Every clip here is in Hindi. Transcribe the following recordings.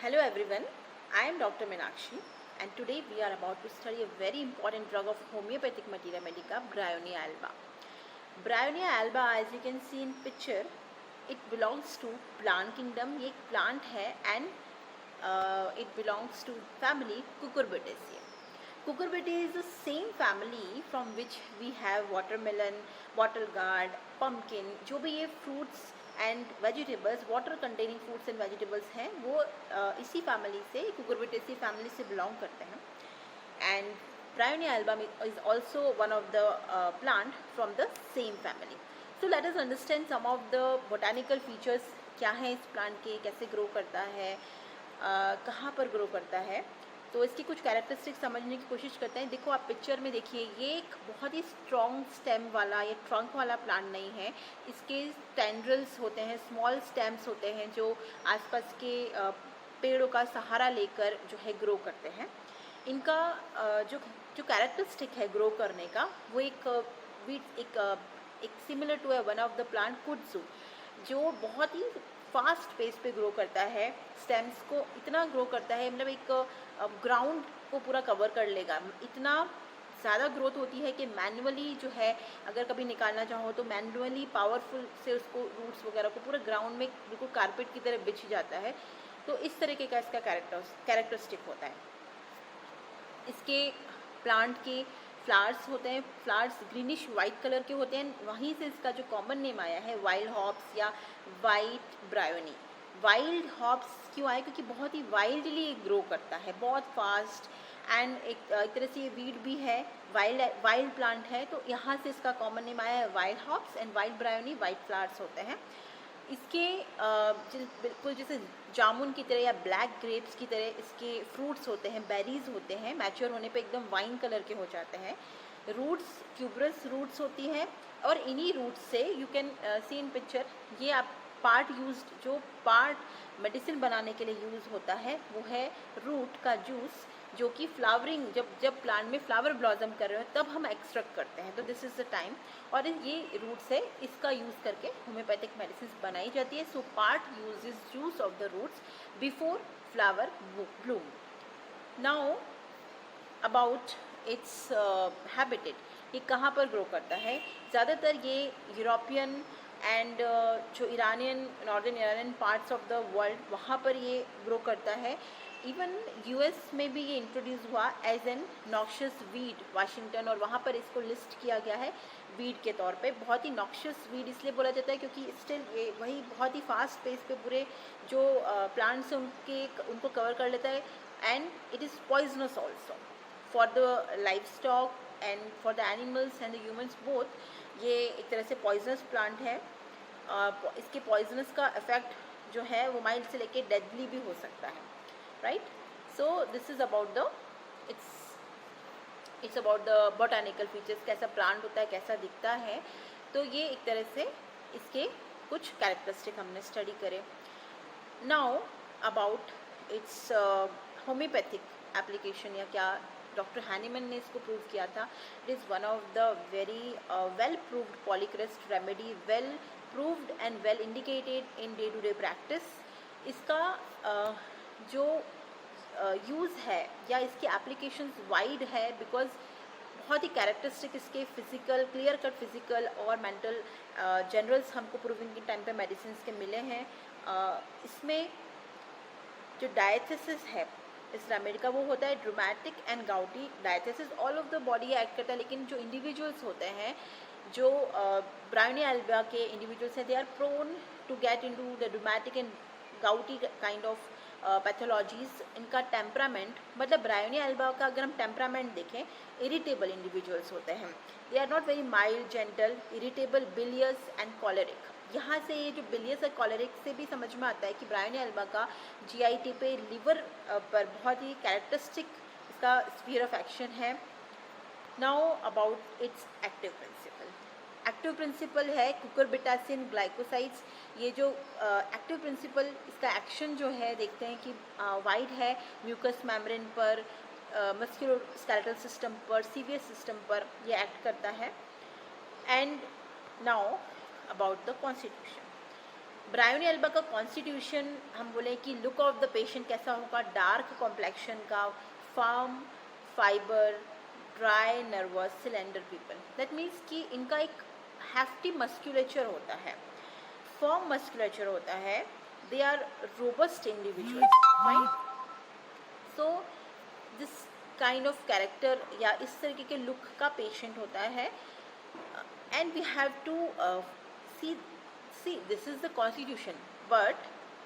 Hello everyone, I am Dr. Meenakshi and today we are about to study a very important drug of homeopathic materia medica, Bryonia alba. Bryonia alba, as you can see in picture, it belongs to plant kingdom. ये एक plant है and it belongs to family Cucurbitaceae. Cucurbitaceae is the same family from which we have watermelon, bottle gourd, pumpkin. जो भी ये fruits and vegetables, water containing fruits and vegetables हैं, वो इसी फैमिली से, कुकुरबिटेसी फैमिली से बिलोंग करते हैं. And Bryonia alba is also one of the plant from the same family. So let us understand some of the botanical features. क्या है इस प्लांट के, कैसे ग्रो करता है, कहाँ पर ग्रो करता है, तो इसकी कुछ कैरेक्टरिस्टिक समझने की कोशिश करते हैं. देखो आप पिक्चर में देखिए, ये एक बहुत ही स्ट्रॉन्ग स्टेम वाला या ट्रंक वाला प्लांट नहीं है. इसके टेंड्रल्स होते हैं, स्मॉल स्टेम्स होते हैं जो आसपास के पेड़ों का सहारा लेकर जो है ग्रो करते हैं. इनका जो जो कैरेक्टरिस्टिक है ग्रो करने का, वो एक सिमिलर टू है वन ऑफ द प्लांट कुड्सू, जो बहुत ही फास्ट पेस पे ग्रो करता है. स्टेम्स को इतना ग्रो करता है, मतलब एक ग्राउंड को पूरा कवर कर लेगा. इतना ज़्यादा ग्रोथ होती है कि मैनुअली जो है, अगर कभी निकालना चाहो तो मैनुअली पावरफुल से उसको रूट्स वगैरह को पूरे ग्राउंड में बिल्कुल कारपेट की तरह बिछ जाता है. तो इस तरीके का इसका कैरेक्टरिस्टिक होता है. इसके प्लांट के फ्लावर्स होते हैं, फ्लावर्स ग्रीनिश वाइट कलर के होते हैं. वहीं से इसका जो कॉमन नेम आया है वाइल्ड हॉप्स या वाइट ब्रायोनी. वाइल्ड हॉप्स क्यों आए? क्योंकि बहुत ही वाइल्डली ग्रो करता है, बहुत फास्ट, एंड एक तरह से ये वीड भी है, वाइल्ड प्लांट है, तो यहाँ से इसका कॉमन नेम आया है wild hops. And white bryony, white flowers होते हैं. इसके बिल्कुल जैसे जामुन की तरह या ब्लैक ग्रेप्स की तरह इसके फ्रूट्स होते हैं, बेरीज होते हैं, मैच्योर होने पे एकदम वाइन कलर के हो जाते हैं. रूट्स ट्यूबरस रूट्स होती हैं, और इन्हीं रूट्स से you can see in picture, ये आप पार्ट यूज्ड, जो पार्ट मेडिसिन बनाने के लिए यूज़ होता है वो है रूट का जूस, जो कि फ्लावरिंग, जब प्लांट में फ्लावर ब्लॉसम कर रहे हो तब हम एक्सट्रैक्ट करते हैं. तो दिस इज़ द टाइम, और ये रूट से इसका यूज़ करके होम्योपैथिक मेडिसिन बनाई जाती है. So part uses juice of the roots before flower bloom. Now about its habitat, ये कहाँ पर ग्रो करता है? ज़्यादातर ये यूरोपियन एंड जो Iranian, northern Iranian parts of the world, वहाँ पर ये ग्रो करता है. इवन यूएस में भी ये इंट्रोड्यूस हुआ as an noxious weed, Washington, और वहाँ पर इसको लिस्ट किया गया है वीड के तौर पे. बहुत ही नॉक्शियस वीड इसलिए बोला जाता है क्योंकि स्टिल ये वही बहुत ही फास्ट पेस पे पूरे जो प्लांट्स हैं उनको कवर कर लेता है. And it is poisonous also for the life stock and for the animals and the humans both. ये एक तरह से पॉइजनस प्लांट है. इसके पॉइजनस का इफेक्ट जो है वो माइल्ड से लेके डेडली भी हो सकता है, right. So this is about the it's about the botanical features, कैसा प्लांट होता है, कैसा दिखता है. तो ये एक तरह से इसके कुछ कैरेक्टरिस्टिक हमने स्टडी करे. Now about its homeopathic application, या क्या डॉक्टर हैनीमैन ने इसको प्रूव किया था. It is one of the very well proved polycrest remedy, well proved and well indicated in day to day practice. इसका जो यूज़ है या इसकी एप्लीकेशंस वाइड है, बिकॉज बहुत ही कैरेक्टरिस्टिक इसके फिजिकल, क्लियर कट फिजिकल और मेंटल जनरल्स हमको प्रूविंग के टाइम पे मेडिसिन के मिले हैं. इसमें जो डायथेसिस है इस रेमेडी का, वो होता है dramatic and gouty diathesis. All of the body act करता है, लेकिन जो इंडिविजुअल्स होते हैं, जो ब्रायोनिया एल्बा के इंडिविजुअल्स हैं, they are prone to get into the dramatic and gouty kind of pathologies. इनका टेम्परामेंट, मतलब ब्रायोनिया एल्बा का अगर हम टेम्परामेंट देखें, इरिटेबल इंडिविजुअल्स होते हैं. They are not very mild, gentle, irritable, bilious and choleric. यहाँ से ये जो बिलियस और कॉलेरिक से भी समझ में आता है कि ब्रायोनिया एल्बा का जीआईटी पे, लिवर पर बहुत ही कैरेक्टरिस्टिक इसका स्फीयर ऑफ एक्शन है. Now about it's active principal. Active principal है कुकुरबिटासिन ग्लाइकोसाइड्स. ये जो एक्टिव प्रिंसिपल, इसका एक्शन जो है देखते हैं कि वाइड है म्यूकस मेम्ब्रेन पर, मस्कुलोस्केलेटल सिस्टम पर, सीवियस सिस्टम पर ये एक्ट करता है. And now about the constitution. Bryonia alba का कॉन्स्टिट्यूशन हम बोले कि लुक ऑफ द पेशेंट कैसा होगा, डार्क कॉम्प्लेक्शन का, firm fibre, dry nervous cylinder people. That means कि इनका एक हैफ्टी मस्कुलेचर होता है, फर्म मस्कुलेचर होता है, they are robust individuals, right. So this kind of character या इस तरीके के लुक का पेशेंट होता है। And we have to see this is the constitution, but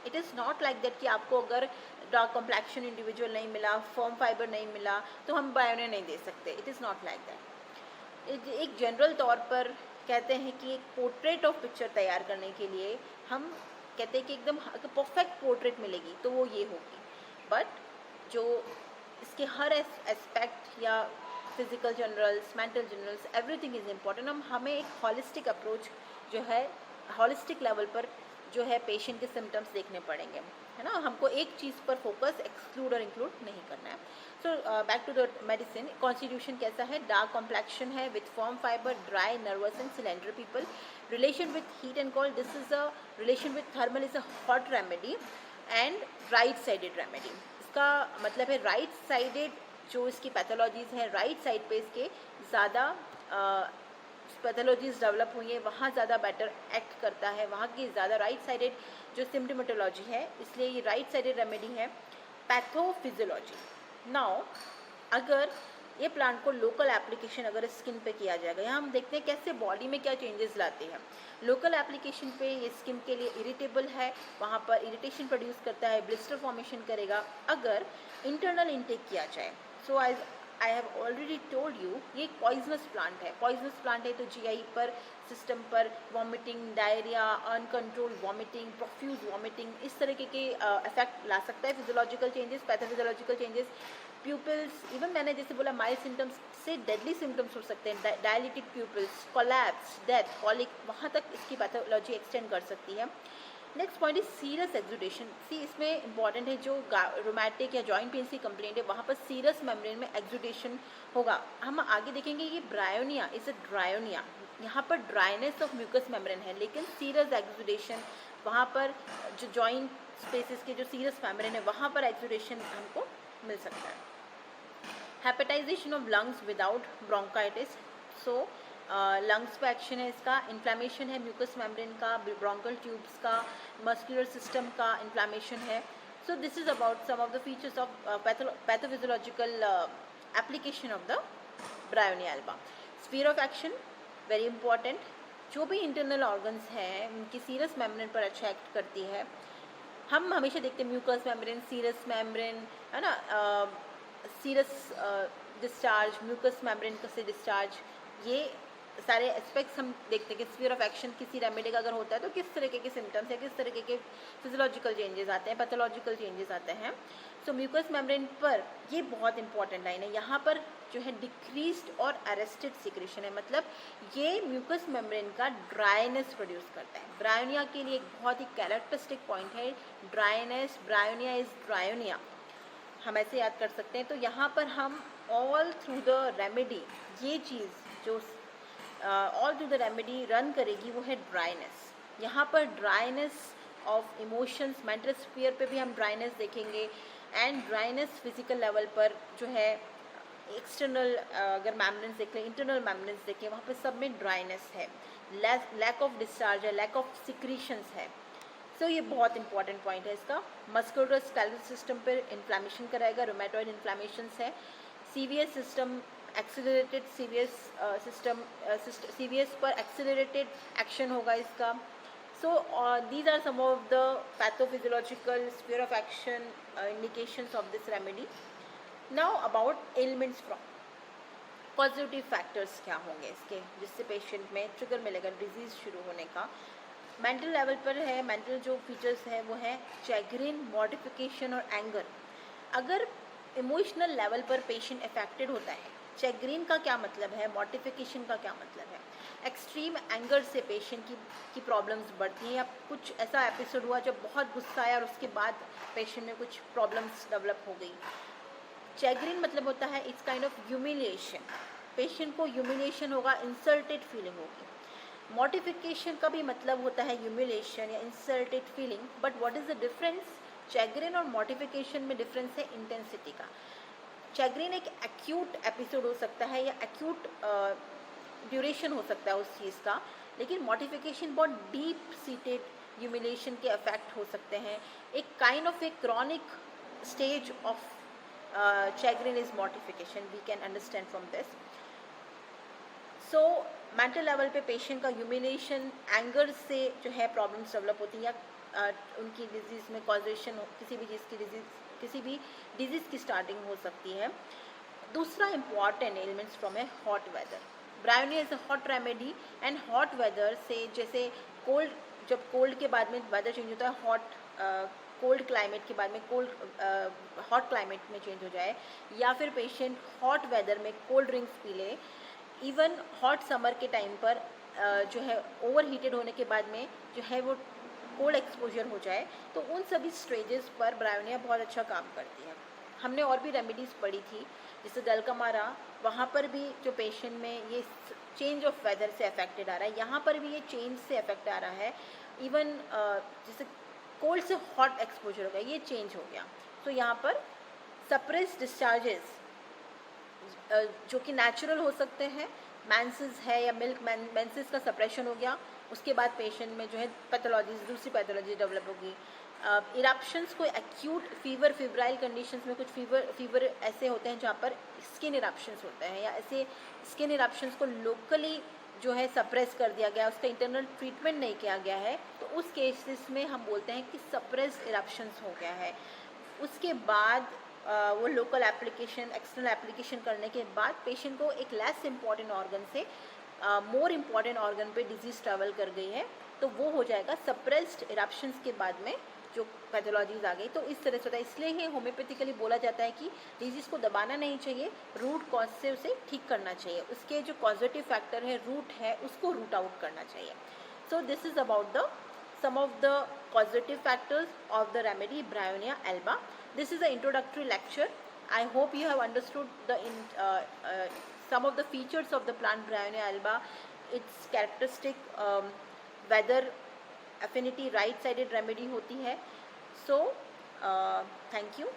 it is not like that कि आपको अगर डार्क कॉम्प्लेक्शन इंडिविजुअल नहीं मिला, फर्म फाइबर नहीं मिला, तो हम बायोनिया नहीं दे सकते। It is not like that. एक जनरल तौर पर कहते हैं कि एक पोर्ट्रेट ऑफ पिक्चर तैयार करने के लिए हम कहते हैं कि एकदम परफेक्ट पोर्ट्रेट मिलेगी तो वो ये होगी, बट जो इसके हर एस्पेक्ट या physical generals, mental generals, everything is important. हमें एक हॉलिस्टिक अप्रोच जो है, हॉलिस्टिक लेवल पर जो है पेशेंट के सिम्टम्स देखने पड़ेंगे, है ना। हमको एक चीज़ पर फोकस एक्सक्लूड और इंक्लूड नहीं करना है। So back to the medicine. Constitution कैसा है, डार्क कॉम्प्लेक्शन है with form fibre, dry nervous and slender people. Relation with heat and cold, this is a relation with thermal is a hot remedy and right sided remedy. इसका मतलब है राइट साइडेड जो इसकी पैथोलॉजीज़ हैं, राइट साइड पे इसके ज़्यादा पैथोलॉजीज डेवलप हुई है, वहाँ ज़्यादा बेटर एक्ट करता है, वहाँ की ज़्यादा राइट साइडेड जो सिम्टोमेटोलॉजी है, इसलिए ये राइट साइडेड रेमेडी है। पैथोफिजियोलॉजी। नाउ अगर ये प्लांट को लोकल एप्लीकेशन अगर स्किन पे किया जाएगा, यहाँ हम देखते हैं कैसे बॉडी में क्या चेंजेस लाते हैं। लोकल एप्लीकेशन पे ये स्किन के लिए इरिटेबल है, वहाँ पर इरिटेशन प्रोड्यूस करता है, ब्लिस्टर फॉर्मेशन करेगा। अगर इंटरनल इनटेक किया जाए, so I have already told you, ये एक पॉइजनस प्लांट है। पॉइजनस प्लांट है तो जीआई पर, सिस्टम पर vomiting, diarrhoea, uncontrolled vomiting, profuse vomiting, इस तरीके के इफेक्ट ला सकता है। Physiological changes, pathophysiological changes, pupils, even मैंने जैसे बोला माइल्ड सिम्टम्स से डेडली सिम्टम्स हो सकते हैं, dilated pupils, collapse, death, colic, वहाँ तक इसकी पैथोलॉजी एक्सटेंड कर सकती है। Next point is serous exudation. सी इसमें इंपॉर्टेंट है, जो रोमैटिक या जॉइंट पेन की कंप्लेंट है वहाँ पर सीरस मेम्ब्रेन में एक्सुडेशन होगा। हम आगे देखेंगे ये ब्रायोनिया इज अ ड्रायोनिया, यहाँ पर ड्राइनेस ऑफ म्यूकस मेम्ब्रेन है, लेकिन सीरस एक्सुडेशन वहाँ पर जो जॉइंट स्पेसिस के जो सीरस मेम्ब्रेन है वहाँ पर एक्सुडेशन हमको मिल सकता है। Hepatization of lungs without bronchitis. So lungs पे एक्शन है इसका, इन्फ्लामेशन है म्यूकस मेम्ब्रेन का, ब्रोंकल ट्यूब्स का, मस्कुलर सिस्टम का इन्फ्लामेशन है। So this is about some of the features of pathophysiological application of the Bryonia alba. Sphere of action very important, जो भी इंटरनल ऑर्गन्स हैं उनकी सीरस मेम्ब्रेन पर अच्छा एक्ट करती है। हम हमेशा देखते हैं म्यूकस मेम्ब्रेन, सीरस मेम्ब्रेन, है ना, सीरस डिस्चार्ज, म्यूकस मेम्ब्रेन से डिस्चार्ज, ये सारे एस्पेक्ट्स हम देखते हैं कि स्फीयर ऑफ एक्शन किसी रेमेडी का अगर होता है तो किस तरीके के सिम्टम्स है, किस तरीके के फिजियोलॉजिकल चेंजेस आते हैं, पैथोलॉजिकल चेंजेस आते हैं। सो म्यूकस मेम्ब्रेन पर ये बहुत इंपॉर्टेंट लाइन है, यहाँ पर जो है डिक्रीज्ड और अरेस्टेड सिक्रेशन है, मतलब ये म्यूकस मेम्ब्रेन का ड्राइनेस प्रोड्यूस करता है। ब्रायोनिया के लिए एक बहुत ही कैरेक्टरिस्टिक पॉइंट है ड्राइनेस, ब्रायोनिया इज ड्रायोनिया, हम ऐसे याद कर सकते हैं। तो यहाँ पर हम ऑल थ्रू द रेमेडी ये चीज़ जो all through the remedy run करेगी वो है ड्राइनेस। यहाँ पर dryness of emotions, mental sphere पे भी हम ड्राइनेस देखेंगे, एंड ड्राइनेस फिजिकल लेवल पर जो है एक्सटर्नल अगर मेम्ब्रेन्स देख लें, इंटरनल मेम्ब्रेन्स देखें, वहाँ पर सब में ड्राइनेस है, लैक ऑफ डिस्चार्ज है, लैक ऑफ सिक्रीशंस है। सो ये बहुत इंपॉर्टेंट पॉइंट है इसका। मस्कुलर स्केलेटल सिस्टम पर इन्फ्लामेशन कराएगा, रोमेटॉइड इन्फ्लामेशंस है। सीवीएस सिस्टम एक्सेलरेटेड, सीवीएस पर एक्सेलरेटेड एक्शन होगा इसका। So these are some of the pathophysiological sphere of action indications of this remedy. Now about elements from positive factors क्या होंगे इसके, जिससे पेशेंट में ट्रिगर मिलेगा डिजीज़ शुरू होने का। मेंटल लेवल पर है, मेंटल जो फीचर्स है वो है चैग्रिन, मॉडिफिकेशन और एंगर। अगर इमोशनल लेवल पर पेशेंट अफेक्टेड होता है, चैग्रिन का क्या मतलब है, मॉडिफिकेशन का क्या मतलब है, एक्सट्रीम एंगर से पेशेंट की प्रॉब्लम्स बढ़ती हैं, या कुछ ऐसा एपिसोड हुआ जब बहुत गुस्सा आया और उसके बाद पेशेंट में कुछ प्रॉब्लम्स डेवलप हो गई। चैग्रिन मतलब होता है it's kind of humiliation, patient को ह्यूमिलिएशन होगा, इंसल्टेड फीलिंग होगी। मॉर्टिफिकेशन का भी मतलब होता है ह्यूमिलेशन या insulted feeling, but what is the difference? Chagrin और मॉर्टिफिकेशन में डिफरेंस है इंटेंसिटी का। चैग्रिन एक एक्यूट एपिसोड हो सकता है या एक्यूट ड्यूरेशन हो सकता है उस चीज़ का, लेकिन मॉर्टिफिकेशन बहुत डीप सीटेड ह्यूमिलेशन के इफेक्ट हो सकते हैं। एक kind of a chronic stage of chagrin is mortification, we can understand from this. So mental level पे पेशेंट का ह्यूमिलेशन, एंगर से जो है प्रॉब्लम्स डेवलप होती हैं, या उनकी डिजीज़ में कॉजेशन हो, किसी भी डिजीज़ की स्टार्टिंग हो सकती है। दूसरा important elements from a hot weather. Bryonia is a hot remedy, and hot weather से, जैसे कोल्ड, जब कोल्ड के बाद में वेदर चेंज होता है, कोल्ड क्लाइमेट के बाद में हॉट क्लाइमेट में चेंज हो जाए, या फिर पेशेंट हॉट वेदर में कोल्ड ड्रिंक्स पी ले, इवन हॉट समर के टाइम पर जो है ओवर हीटेड होने के बाद में जो है वो कोल्ड एक्सपोजर हो जाए, तो उन सभी स्टेजेस पर ब्रायोनिया बहुत अच्छा काम करती है। हमने और भी रेमेडीज़ पढ़ी थी, जैसे दलकमारा, वहाँ पर भी जो पेशेंट में ये चेंज ऑफ वेदर से अफेक्टेड आ रहा है, यहाँ पर भी ये चेंज से अफेक्ट आ रहा है। इवन जैसे कोल्ड से हॉट एक्सपोजर हो गया, ये चेंज हो गया, तो यहाँ पर सप्रेस डिस्चार्जेस जो कि नेचुरल हो सकते हैं, मेंसेस है या मिल्क मेंसेस का सप्रेशन हो गया, उसके बाद पेशेंट में जो है पैथोलॉजीज, दूसरी पैथोलॉजी डेवलप होगी। इरप्शंस को एक्यूट फीवर, फिब्राइल कंडीशंस में कुछ फीवर ऐसे होते हैं जहाँ पर स्किन इरप्शंस होते हैं, या ऐसे स्किन इरप्शंस को लोकली जो है सप्रेस कर दिया गया, उसका इंटरनल ट्रीटमेंट नहीं किया गया है, तो उस केसेस में हम बोलते हैं कि सप्रेस्ड इरप्शंस हो गया है। उसके बाद वो लोकल एप्लीकेशन, एक्सटर्नल एप्लीकेशन करने के बाद पेशेंट को एक लेस इम्पॉर्टेंट ऑर्गन से मोर इम्पॉर्टेंट ऑर्गन पे डिजीज़ ट्रैवल कर गई है, तो वो हो जाएगा सप्रेस्ड इरप्शंस के बाद में जो पैथोलॉजीज आ गई। तो इस तरह से होता है, इसलिए ही होम्योपैथिकली बोला जाता है कि डिजीज़ को दबाना नहीं चाहिए, रूट कॉज से उसे ठीक करना चाहिए, उसके जो पॉजिटिव फैक्टर है, रूट है, उसको रूट आउट करना चाहिए। So this is about the some of the positive factors of the remedy Bryonia alba. This is an introductory lecture. I hope you have understood the some of the features of the plant Bryonia alba, its characteristic weather affinity, right sided remedy होती है. So thank you.